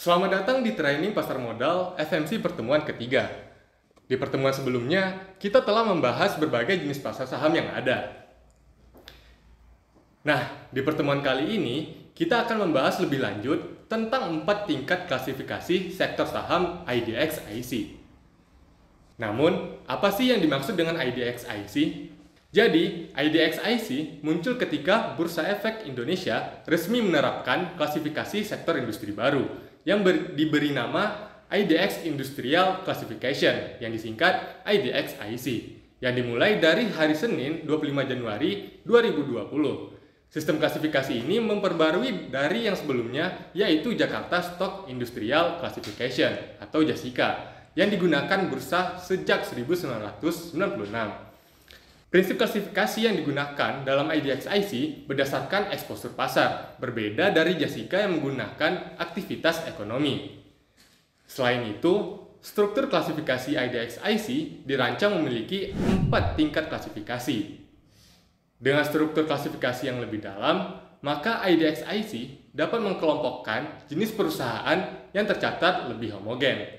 Selamat datang di Training Pasar Modal FMC pertemuan ketiga. Di pertemuan sebelumnya, kita telah membahas berbagai jenis pasar saham yang ada. Nah, di pertemuan kali ini, kita akan membahas lebih lanjut tentang 4 tingkat klasifikasi sektor saham IDX IC. Namun, apa sih yang dimaksud dengan IDX IC? Jadi, IDX IC muncul ketika Bursa Efek Indonesia resmi menerapkan klasifikasi sektor industri baru yang diberi nama IDX Industrial Classification yang disingkat IDX IC yang dimulai dari hari Senin 25 Januari 2020. Sistem klasifikasi ini memperbarui dari yang sebelumnya yaitu Jakarta Stock Industrial Classification atau JASICA yang digunakan bursa sejak 1996. Prinsip klasifikasi yang digunakan dalam IDX IC berdasarkan eksposur pasar, berbeda dari JASICA yang menggunakan aktivitas ekonomi. Selain itu, struktur klasifikasi IDX IC dirancang memiliki 4 tingkat klasifikasi. Dengan struktur klasifikasi yang lebih dalam, maka IDX IC dapat mengkelompokkan jenis perusahaan yang tercatat lebih homogen.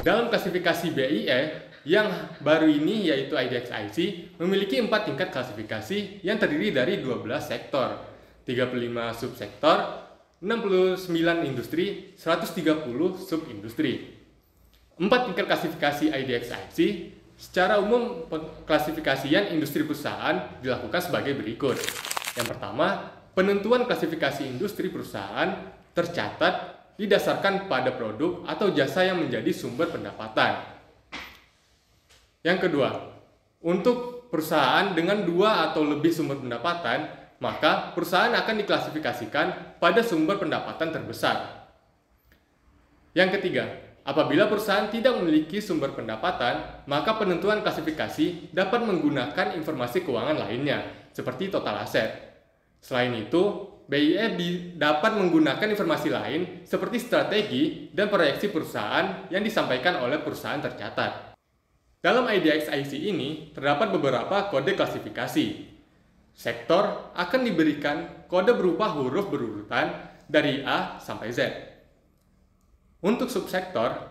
Dalam klasifikasi BIE, yang baru ini yaitu IDX IC memiliki 4 tingkat klasifikasi yang terdiri dari 12 sektor, 35 subsektor, 69 industri, 130 subindustri. 4 tingkat klasifikasi IDX IC secara umum klasifikasian industri perusahaan dilakukan sebagai berikut. Yang pertama, penentuan klasifikasi industri perusahaan tercatat didasarkan pada produk atau jasa yang menjadi sumber pendapatan. Yang kedua, untuk perusahaan dengan 2 atau lebih sumber pendapatan, maka perusahaan akan diklasifikasikan pada sumber pendapatan terbesar. Yang ketiga, apabila perusahaan tidak memiliki sumber pendapatan, maka penentuan klasifikasi dapat menggunakan informasi keuangan lainnya, seperti total aset. Selain itu, BIE dapat menggunakan informasi lain seperti strategi dan proyeksi perusahaan yang disampaikan oleh perusahaan tercatat. Dalam IDX IC ini terdapat beberapa kode klasifikasi. Sektor akan diberikan kode berupa huruf berurutan dari A sampai Z. Untuk subsektor,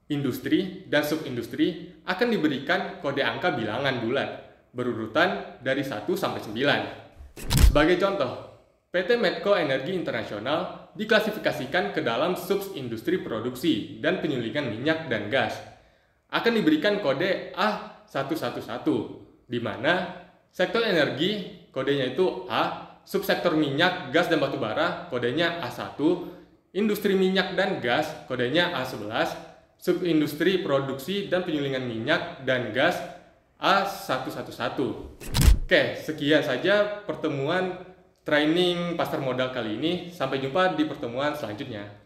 industri dan subindustri akan diberikan kode angka bilangan bulat berurutan dari 1 sampai 9. Sebagai contoh, PT Medco Energi Internasional diklasifikasikan ke dalam subindustri produksi dan penyulingan minyak dan gas. Akan diberikan kode A111, di mana sektor energi kodenya itu A, subsektor minyak, gas, dan batubara kodenya A1, industri minyak dan gas kodenya A11, subindustri produksi dan penyulingan minyak dan gas A111. Oke, sekian saja pertemuan training pasar modal kali ini. Sampai jumpa di pertemuan selanjutnya.